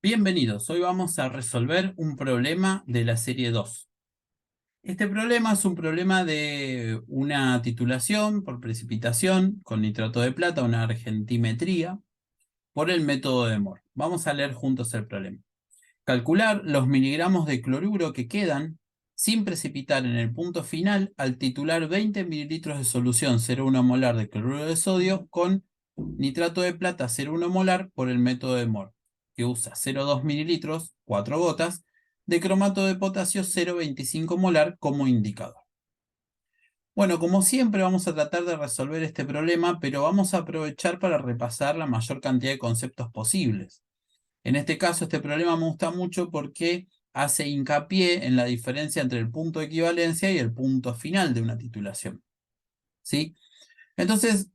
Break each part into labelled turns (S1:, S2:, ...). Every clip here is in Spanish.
S1: Bienvenidos, hoy vamos a resolver un problema de la serie 2. Este problema es un problema de una titulación por precipitación con nitrato de plata, una argentimetría, por el método de Moore. Vamos a leer juntos el problema. Calcular los miligramos de cloruro que quedan sin precipitar en el punto final al titular 20 mililitros de solución 0,1 molar de cloruro de sodio con nitrato de plata 0,1 molar por el método de Moore, que usa 0,2 mililitros, 4 gotas, de cromato de potasio 0,25 molar como indicador. Bueno, como siempre vamos a tratar de resolver este problema, pero vamos a aprovechar para repasar la mayor cantidad de conceptos posibles. En este caso, este problema me gusta mucho porque hace hincapié en la diferencia entre el punto de equivalencia y el punto final de una titulación. ¿Sí? Entonces,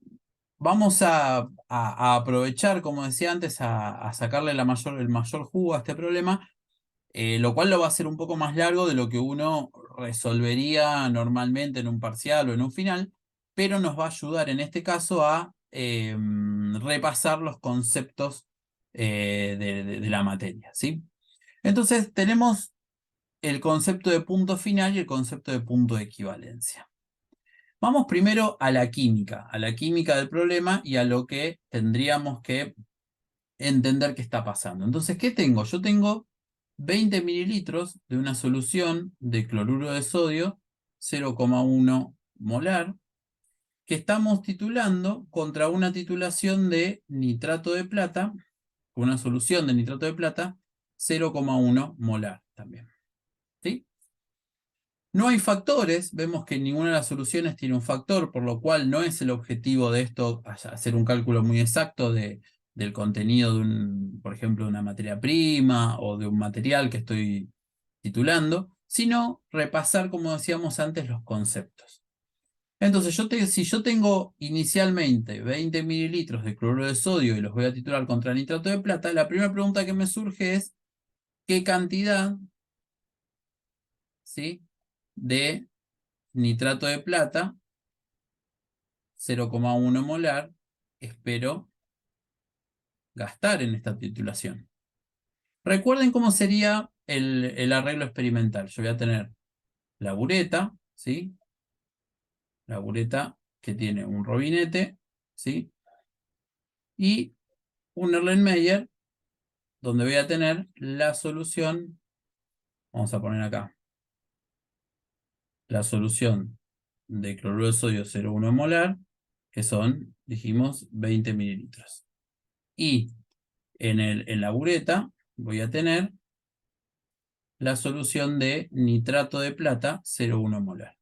S1: vamos a aprovechar, como decía antes, a sacarle el mayor jugo a este problema, lo cual lo va a hacer un poco más largo de lo que uno resolvería normalmente en un parcial o en un final, pero nos va a ayudar en este caso a repasar los conceptos de la materia, ¿sí? Entonces tenemos el concepto de punto final y el concepto de punto de equivalencia. Vamos primero a la química del problema y a lo que tendríamos que entender qué está pasando. Entonces, ¿qué tengo? Yo tengo 20 mililitros de una solución de cloruro de sodio, 0,1 molar, que estamos titulando contra una titulación de nitrato de plata, una solución de nitrato de plata, 0,1 molar también. ¿Sí? No hay factores, vemos que ninguna de las soluciones tiene un factor, por lo cual no es el objetivo de esto hacer un cálculo muy exacto del contenido de por ejemplo, de una materia prima o de un material que estoy titulando, sino repasar, como decíamos antes, los conceptos. Entonces, si yo tengo inicialmente 20 mililitros de cloruro de sodio y los voy a titular contra nitrato de plata, la primera pregunta que me surge es ¿qué cantidad, ¿sí?, de nitrato de plata, 0,1 molar, espero gastar en esta titulación? Recuerden cómo sería el arreglo experimental. Yo voy a tener la bureta, ¿sí? La bureta que tiene un robinete, ¿sí? Y un Erlenmeyer, donde voy a tener la solución, vamos a poner acá, la solución de cloruro de sodio 0,1 molar, que son, dijimos, 20 mililitros. Y en la bureta voy a tener la solución de nitrato de plata 0,1 molar.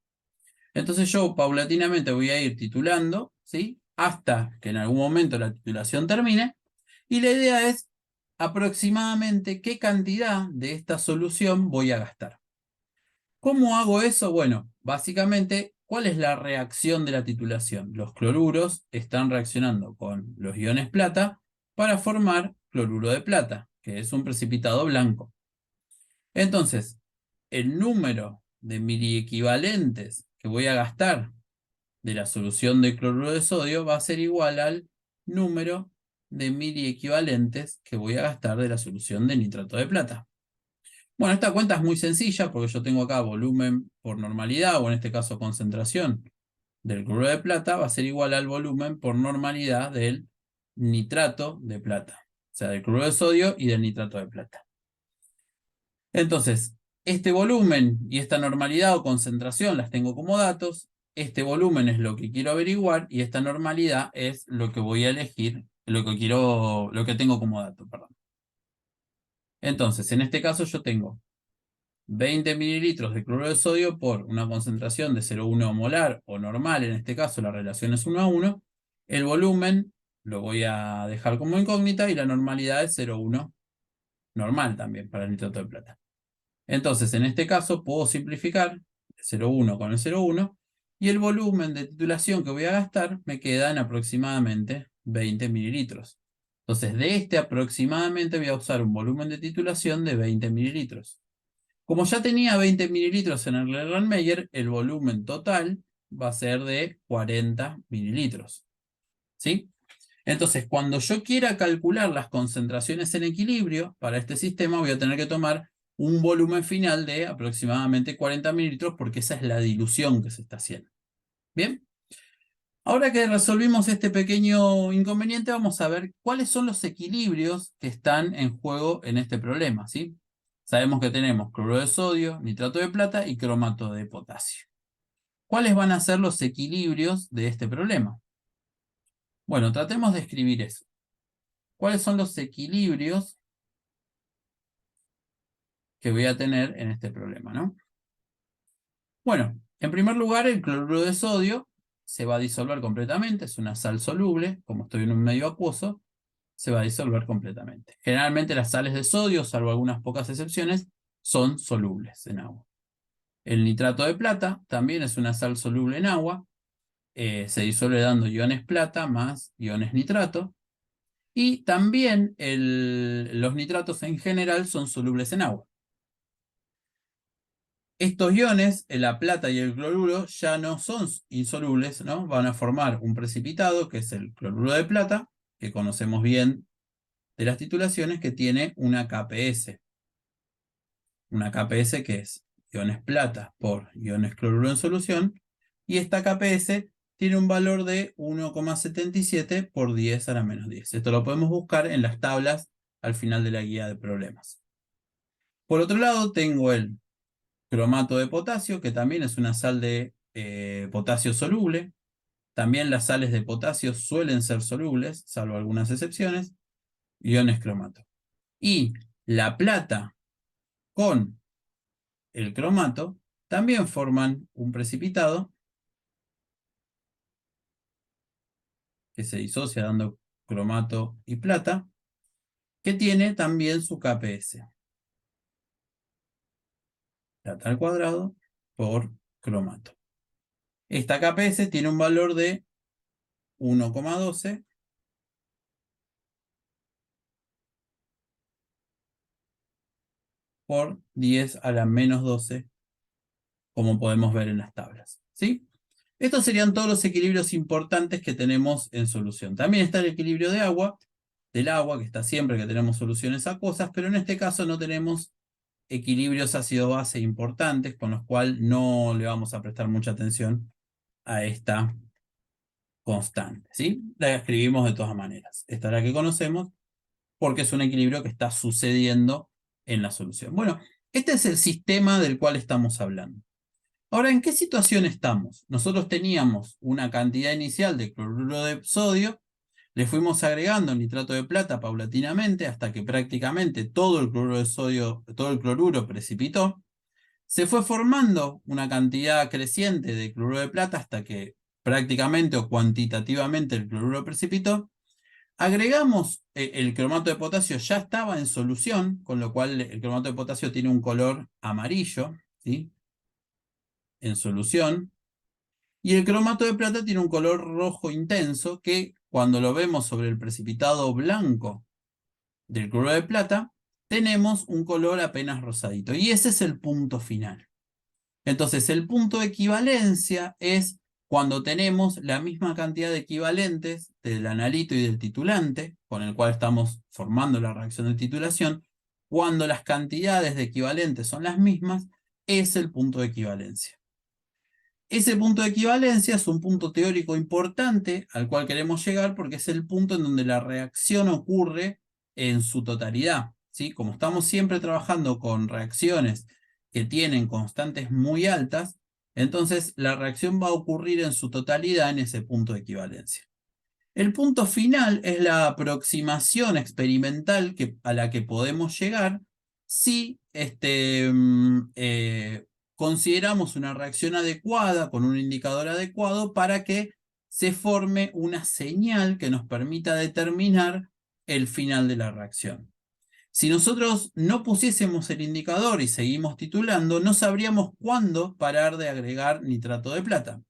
S1: Entonces yo paulatinamente voy a ir titulando, ¿sí?, hasta que en algún momento la titulación termine, y la idea es aproximadamente qué cantidad de esta solución voy a gastar. ¿Cómo hago eso? Bueno, básicamente, ¿cuál es la reacción de la titulación? Los cloruros están reaccionando con los iones plata para formar cloruro de plata, que es un precipitado blanco. Entonces, el número de miliequivalentes que voy a gastar de la solución de cloruro de sodio va a ser igual al número de miliequivalentes que voy a gastar de la solución de nitrato de plata. Bueno, esta cuenta es muy sencilla porque yo tengo acá volumen por normalidad, o en este caso concentración del cloruro de plata, va a ser igual al volumen por normalidad del nitrato de plata. O sea, del cloruro de sodio y del nitrato de plata. Entonces, este volumen y esta normalidad o concentración las tengo como datos. Este volumen es lo que quiero averiguar y esta normalidad es lo que voy a elegir, lo que tengo como dato, perdón. Entonces, en este caso yo tengo 20 mililitros de cloruro de sodio por una concentración de 0,1 molar o normal, en este caso la relación es 1 a 1. El volumen lo voy a dejar como incógnita y la normalidad es 0,1 normal también para el nitrato de plata. Entonces, en este caso puedo simplificar 0,1 con el 0,1 y el volumen de titulación que voy a gastar me queda en aproximadamente 20 mililitros. Entonces, de este aproximadamente voy a usar un volumen de titulación de 20 mililitros. Como ya tenía 20 mililitros en el Erlenmeyer, el volumen total va a ser de 40 mililitros. ¿Sí? Entonces, cuando yo quiera calcular las concentraciones en equilibrio para este sistema, voy a tener que tomar un volumen final de aproximadamente 40 mililitros, porque esa es la dilución que se está haciendo. ¿Bien? Ahora que resolvimos este pequeño inconveniente, vamos a ver cuáles son los equilibrios que están en juego en este problema, ¿sí? Sabemos que tenemos cloruro de sodio, nitrato de plata y cromato de potasio. ¿Cuáles van a ser los equilibrios de este problema? Bueno, tratemos de escribir eso. ¿Cuáles son los equilibrios que voy a tener en este problema, ¿no? Bueno, en primer lugar, el cloruro de sodio se va a disolver completamente, es una sal soluble, como estoy en un medio acuoso, se va a disolver completamente. Generalmente las sales de sodio, salvo algunas pocas excepciones, son solubles en agua. El nitrato de plata también es una sal soluble en agua, se disuelve dando iones plata más iones nitrato, y también los nitratos en general son solubles en agua. Estos iones, la plata y el cloruro, ya no son insolubles, ¿no? Van a formar un precipitado, que es el cloruro de plata, que conocemos bien de las titulaciones, que tiene una KPS. Una KPS que es iones plata por iones cloruro en solución, y esta KPS tiene un valor de 1,77 por 10 a la menos 10. Esto lo podemos buscar en las tablas al final de la guía de problemas. Por otro lado, tengo el cromato de potasio, que también es una sal de potasio soluble. También las sales de potasio suelen ser solubles, salvo algunas excepciones, iones cromato. Y la plata con el cromato también forman un precipitado que se disocia dando cromato y plata, que tiene también su KPS. Plata al cuadrado por cromato. Esta KPS tiene un valor de 1,12 por 10 a la menos 12, como podemos ver en las tablas, ¿sí? Estos serían todos los equilibrios importantes que tenemos en solución. También está el equilibrio de agua, del agua, que está siempre que tenemos soluciones acuosas, pero en este caso no tenemos equilibrios ácido-base importantes, con los cuales no le vamos a prestar mucha atención a esta constante, ¿sí? La escribimos de todas maneras. Esta es la que conocemos porque es un equilibrio que está sucediendo en la solución. Bueno, este es el sistema del cual estamos hablando. Ahora, ¿en qué situación estamos? Nosotros teníamos una cantidad inicial de cloruro de sodio, le fuimos agregando nitrato de plata paulatinamente hasta que prácticamente todo el cloruro de sodio, todo el cloruro precipitó. Se fue formando una cantidad creciente de cloruro de plata hasta que prácticamente o cuantitativamente el cloruro precipitó. Agregamos el cromato de potasio, ya estaba en solución, con lo cual el cromato de potasio tiene un color amarillo, ¿sí? En solución. Y el cromato de plata tiene un color rojo intenso que cuando lo vemos sobre el precipitado blanco del cloruro de plata, tenemos un color apenas rosadito. Y ese es el punto final. Entonces, el punto de equivalencia es cuando tenemos la misma cantidad de equivalentes del analito y del titulante, con el cual estamos formando la reacción de titulación. Cuando las cantidades de equivalentes son las mismas, es el punto de equivalencia. Ese punto de equivalencia es un punto teórico importante al cual queremos llegar porque es el punto en donde la reacción ocurre en su totalidad, ¿sí? Como estamos siempre trabajando con reacciones que tienen constantes muy altas, entonces la reacción va a ocurrir en su totalidad en ese punto de equivalencia. El punto final es la aproximación experimental a la que podemos llegar si consideramos una reacción adecuada con un indicador adecuado para que se forme una señal que nos permita determinar el final de la reacción. Si nosotros no pusiésemos el indicador y seguimos titulando, no sabríamos cuándo parar de agregar nitrato de plata.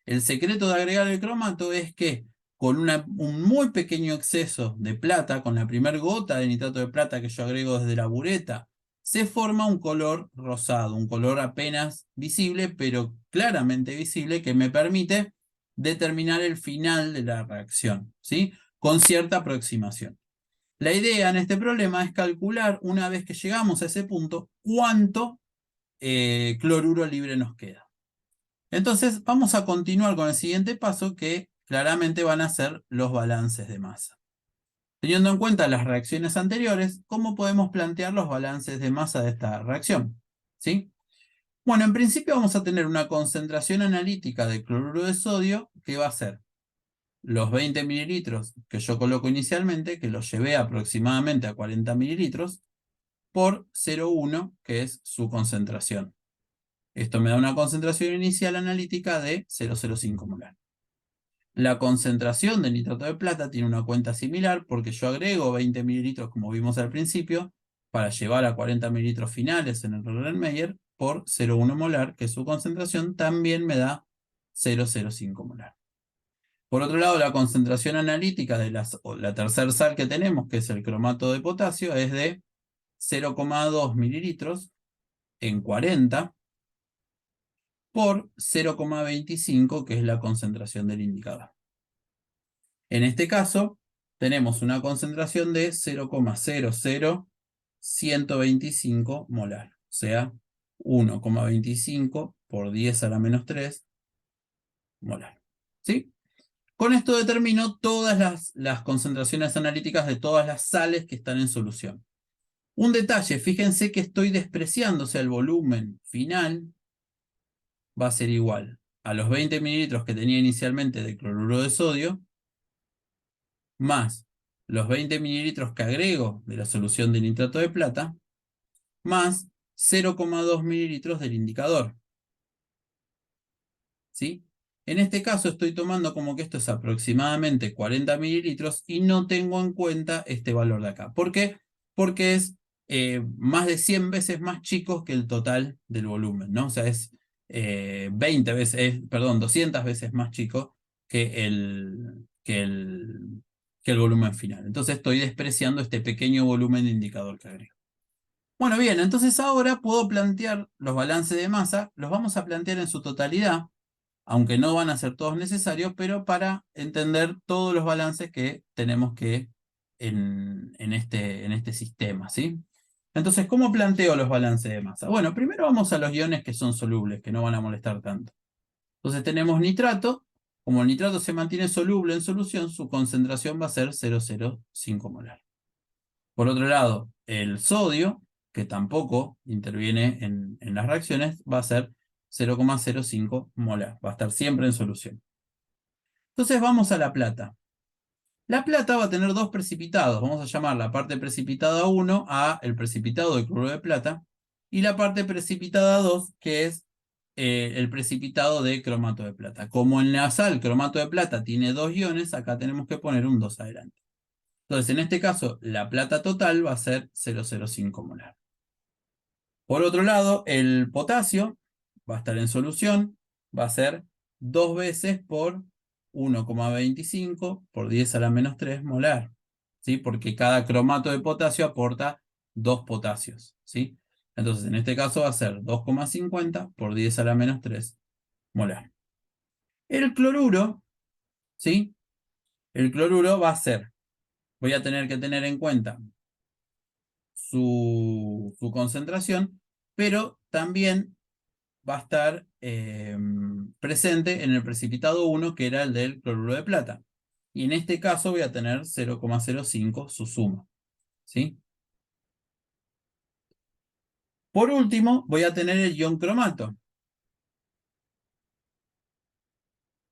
S1: El secreto de agregar el cromato es que con un muy pequeño exceso de plata, con la primera gota de nitrato de plata que yo agrego desde la bureta, se forma un color rosado, un color apenas visible, pero claramente visible, que me permite determinar el final de la reacción, ¿sí? con cierta aproximación. La idea en este problema es calcular, una vez que llegamos a ese punto, cuánto cloruro libre nos queda. Entonces vamos a continuar con el siguiente paso, que claramente van a ser los balances de masa. Teniendo en cuenta las reacciones anteriores, ¿cómo podemos plantear los balances de masa de esta reacción? ¿Sí? Bueno, en principio vamos a tener una concentración analítica de cloruro de sodio que va a ser los 20 mililitros que yo coloco inicialmente, que los llevé aproximadamente a 40 mililitros, por 0,1, que es su concentración. Esto me da una concentración inicial analítica de 0,05 molar. La concentración de nitrato de plata tiene una cuenta similar porque yo agrego 20 mililitros, como vimos al principio, para llevar a 40 mililitros finales en el Erlenmeyer por 0,1 molar, que su concentración también me da 0,05 molar. Por otro lado, la concentración analítica de la tercera sal que tenemos, que es el cromato de potasio, es de 0,2 mililitros en 40 por 0,25, que es la concentración del indicador. En este caso, tenemos una concentración de 0,00125 molar, o sea, 1,25 por 10 a la menos 3 molar. ¿Sí? Con esto determino todas las concentraciones analíticas de todas las sales que están en solución. Un detalle, fíjense que estoy despreciando, o sea, el volumen final va a ser igual a los 20 mililitros que tenía inicialmente de cloruro de sodio, más los 20 mililitros que agrego de la solución de nitrato de plata, más 0,2 mililitros del indicador. ¿Sí? En este caso estoy tomando como que esto es aproximadamente 40 mililitros y no tengo en cuenta este valor de acá. ¿Por qué? Porque es más de 100 veces más chico que el total del volumen, ¿no? O sea, es 200 veces más chico que el volumen final. Entonces estoy despreciando este pequeño volumen de indicador que agrego. Bueno, bien, entonces ahora puedo plantear los balances de masa, los vamos a plantear en su totalidad, aunque no van a ser todos necesarios, pero para entender todos los balances que tenemos que en este sistema, ¿sí? Entonces, ¿cómo planteo los balances de masa? Bueno, primero vamos a los iones que son solubles, que no van a molestar tanto. Entonces tenemos nitrato. Como el nitrato se mantiene soluble en solución, su concentración va a ser 0,05 molar. Por otro lado, el sodio, que tampoco interviene en las reacciones, va a ser 0,05 molar. Va a estar siempre en solución. Entonces vamos a la plata. La plata va a tener dos precipitados. Vamos a llamar la parte precipitada 1 a el precipitado de cloruro de plata y la parte precipitada 2, que es el precipitado de cromato de plata. Como en la sal cromato de plata tiene dos iones, acá tenemos que poner un 2 adelante. Entonces, en este caso, la plata total va a ser 0,05 molar. Por otro lado, el potasio va a estar en solución, va a ser 2 veces por 1,25 por 10 a la menos 3 molar, ¿sí? Porque cada cromato de potasio aporta 2 potasios, ¿sí? Entonces, en este caso va a ser 2,50 por 10 a la menos 3 molar. El cloruro, ¿sí? El cloruro va a ser, voy a tener que tener en cuenta su concentración, pero también va a estar presente en el precipitado 1, que era el del cloruro de plata. Y en este caso voy a tener 0,05 su suma, ¿sí? Por último, voy a tener el ion cromato.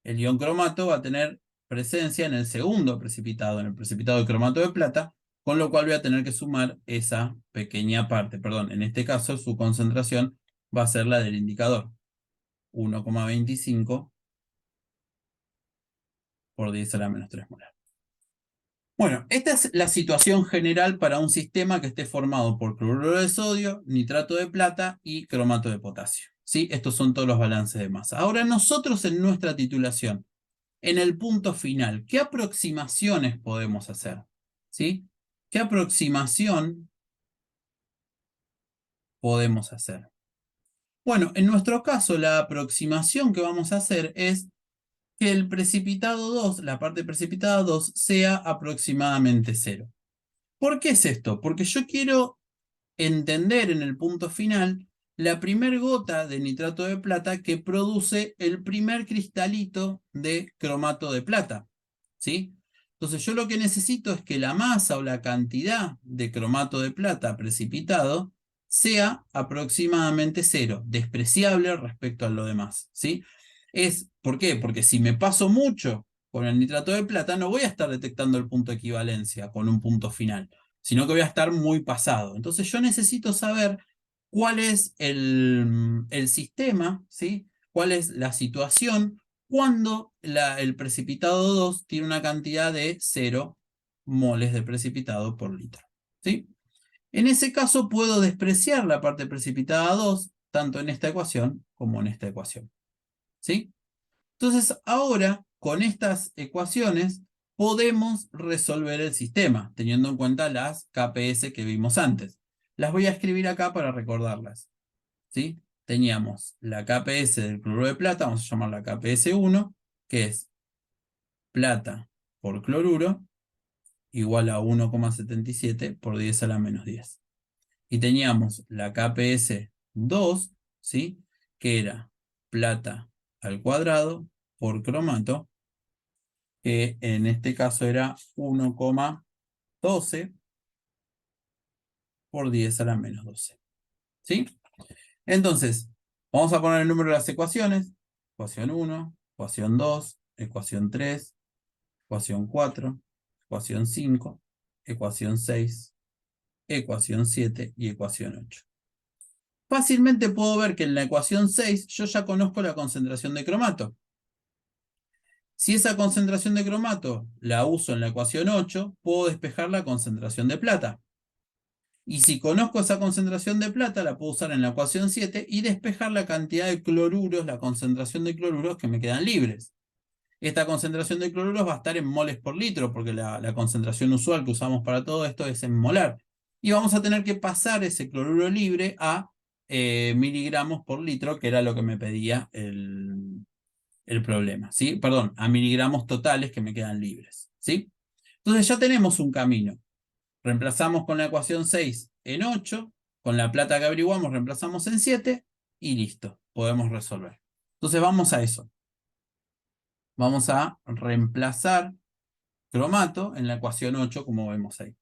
S1: El ion cromato va a tener presencia en el segundo precipitado, en el precipitado de cromato de plata, con lo cual voy a tener que sumar esa pequeña parte. Perdón, en este caso su concentración va a ser la del indicador, 1,25 por 10 a la menos 3 molar. Bueno, esta es la situación general para un sistema que esté formado por cloruro de sodio, nitrato de plata y cromato de potasio. ¿Sí? Estos son todos los balances de masa. Ahora nosotros en nuestra titulación, en el punto final, ¿qué aproximaciones podemos hacer? ¿Sí? ¿Qué aproximación podemos hacer? Bueno, en nuestro caso, la aproximación que vamos a hacer es que el precipitado 2, la parte precipitada 2, sea aproximadamente 0. ¿Por qué es esto? Porque yo quiero entender en el punto final la primer gota de nitrato de plata que produce el primer cristalito de cromato de plata, ¿sí? Entonces yo lo que necesito es que la masa o la cantidad de cromato de plata precipitado sea aproximadamente 0, despreciable respecto a lo demás, ¿sí? ¿Por qué? Porque si me paso mucho con el nitrato de plata, no voy a estar detectando el punto de equivalencia con un punto final, sino que voy a estar muy pasado. Entonces yo necesito saber cuál es el sistema, ¿sí? Cuál es la situación cuando el precipitado 2 tiene una cantidad de 0 moles de precipitado por litro, ¿sí? En ese caso puedo despreciar la parte precipitada 2 tanto en esta ecuación como en esta ecuación, ¿sí? Entonces, ahora, con estas ecuaciones, podemos resolver el sistema, teniendo en cuenta las KPS que vimos antes. Las voy a escribir acá para recordarlas, ¿sí? Teníamos la KPS del cloruro de plata, vamos a llamarla KPS1, que es plata por cloruro, igual a 1,77 por 10 a la menos 10. Y teníamos la KPS2, ¿sí? Que era plata al cuadrado por cromato, que en este caso era 1,12 por 10 a la menos 12. ¿Sí? Entonces, vamos a poner el número de las ecuaciones. Ecuación 1, ecuación 2, ecuación 3, ecuación 4, ecuación 5, ecuación 6, ecuación 7 y ecuación 8. Fácilmente puedo ver que en la ecuación 6 yo ya conozco la concentración de cromato. Si esa concentración de cromato la uso en la ecuación 8, puedo despejar la concentración de plata. Y si conozco esa concentración de plata, la puedo usar en la ecuación 7 y despejar la cantidad de cloruros, la concentración de cloruros que me quedan libres. Esta concentración de cloruros va a estar en moles por litro, porque la concentración usual que usamos para todo esto es en molar. Y vamos a tener que pasar ese cloruro libre a miligramos por litro, que era lo que me pedía el problema, ¿sí? Perdón, a miligramos totales que me quedan libres, ¿sí? Entonces ya tenemos un camino. Reemplazamos con la ecuación 6 en 8, con la plata que averiguamos reemplazamos en 7 y listo, podemos resolver. Entonces vamos a eso. Vamos a reemplazar cromato en la ecuación 8 como vemos ahí.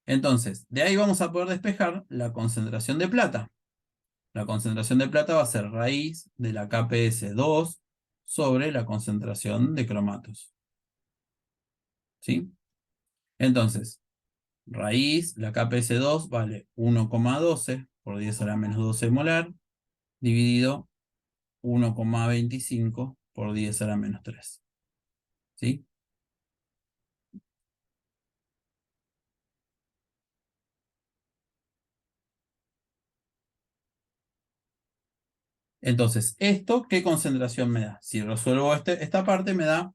S1: Entonces, de ahí vamos a poder despejar la concentración de plata. La concentración de plata va a ser raíz de la KPS2 sobre la concentración de cromatos. ¿Sí? Entonces, raíz, la KPS2 vale 1,12 por 10 a la menos 12 molar, dividido 1,25 por 10 a la menos 3. ¿Sí? Entonces, ¿esto qué concentración me da? Si resuelvo esta parte, me da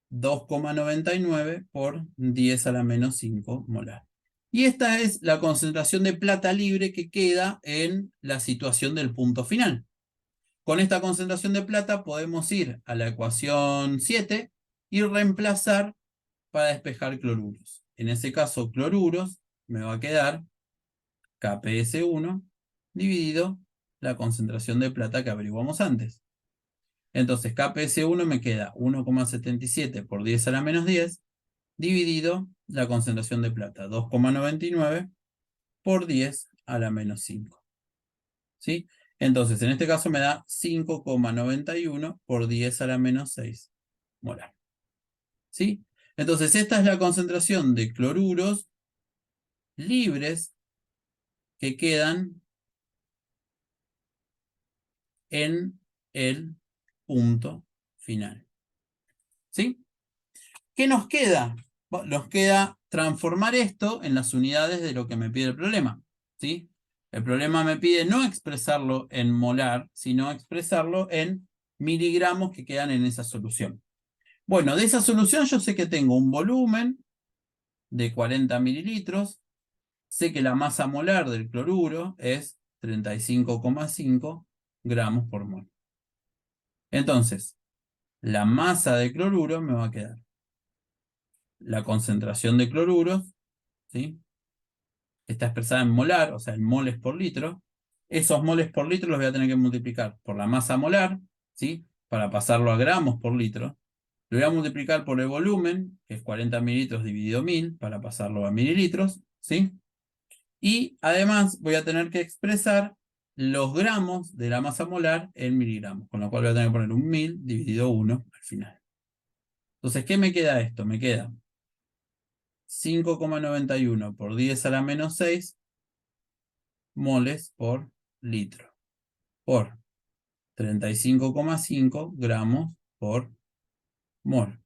S1: 2,99 por 10 a la menos 5 molar. Y esta es la concentración de plata libre que queda en la situación del punto final. Con esta concentración de plata podemos ir a la ecuación 7 y reemplazar para despejar cloruros. En ese caso, cloruros me va a quedar KPS1 dividido la concentración de plata que averiguamos antes. Entonces, KPS1 me queda 1,77 por 10 a la menos 10 dividido la concentración de plata, 2,99 por 10 a la menos 5. ¿Sí? Entonces, en este caso me da 5,91 por 10 a la menos 6 molar. ¿Sí? Entonces, esta es la concentración de cloruros libres que quedan en el punto final. ¿Sí? ¿Qué nos queda? Nos queda transformar esto en las unidades de lo que me pide el problema. ¿Sí? El problema me pide no expresarlo en molar, sino expresarlo en miligramos que quedan en esa solución. Bueno, de esa solución yo sé que tengo un volumen de 40 mililitros, sé que la masa molar del cloruro es 35,5 gramos por mol. Entonces, la masa de cloruro me va a quedar la concentración de cloruros, ¿sí? Está expresada en molar, o sea, en moles por litro. Esos moles por litro los voy a tener que multiplicar por la masa molar, ¿sí? Para pasarlo a gramos por litro. Lo voy a multiplicar por el volumen, que es 40 mililitros dividido 1000, para pasarlo a mililitros, ¿sí? Y además voy a tener que expresar los gramos de la masa molar en miligramos, con lo cual voy a tener que poner un 1000 dividido 1 al final. Entonces, ¿qué me queda esto? Me queda 5,91 por 10 a la menos 6 moles por litro, por 35,5 gramos por mol,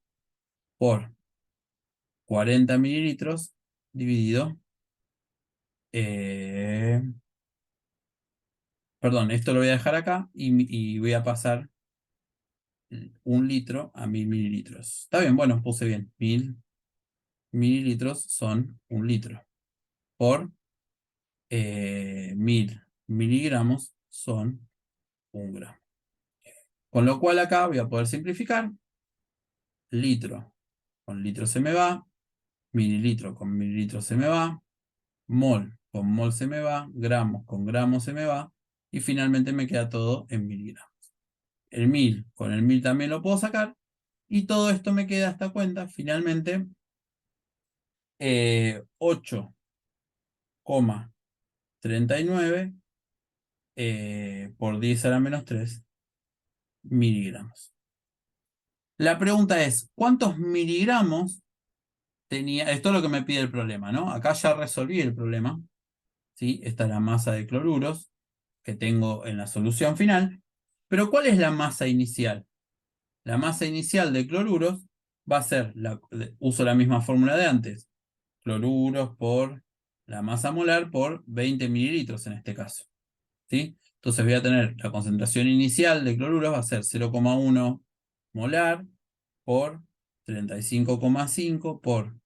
S1: por 40 mililitros dividido, perdón, esto lo voy a dejar acá y voy a pasar 1 litro a 1000 mililitros. Está bien, bueno, puse bien. 1000 mililitros son 1 litro. Por 1000 miligramos son 1 gramo. Con lo cual acá voy a poder simplificar. Litro con litro se me va. Mililitro con mililitro se me va. Mol con mol se me va. Gramos con gramos se me va. Y finalmente me queda todo en miligramos. El 1000 con el 1000 también lo puedo sacar. Y todo esto me queda esta cuenta, finalmente, 8,39 por 10 a la menos 3 miligramos. La pregunta es, ¿cuántos miligramos tenía? Esto es lo que me pide el problema, ¿no? Acá ya resolví el problema, ¿sí? Esta es la masa de cloruros que tengo en la solución final. Pero ¿cuál es la masa inicial? La masa inicial de cloruros va a ser, uso la misma fórmula de antes, cloruros por la masa molar por 20 mililitros en este caso, ¿sí? Entonces voy a tener la concentración inicial de cloruros, va a ser 0,1 molar por 35,5 por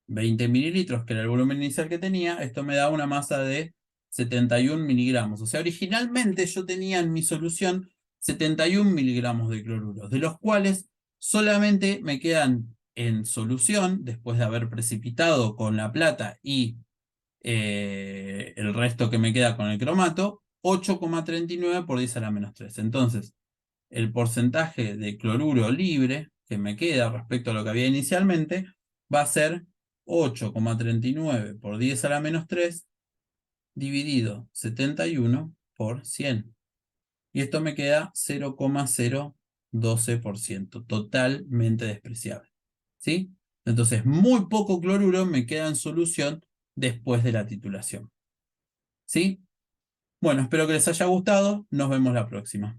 S1: 20 mililitros, que era el volumen inicial que tenía. Esto me da una masa de 71 miligramos. O sea, originalmente yo tenía en mi solución 71 miligramos de cloruros, de los cuales solamente me quedan en solución, después de haber precipitado con la plata y el resto que me queda con el cromato, 8,39 por 10 a la menos 3. Entonces, el porcentaje de cloruro libre que me queda respecto a lo que había inicialmente va a ser 8,39 por 10 a la menos 3 dividido 71 por 100. Y esto me queda 0,012%, totalmente despreciable, ¿sí? Entonces, muy poco cloruro me queda en solución después de la titulación, ¿sí? Bueno, espero que les haya gustado. Nos vemos la próxima.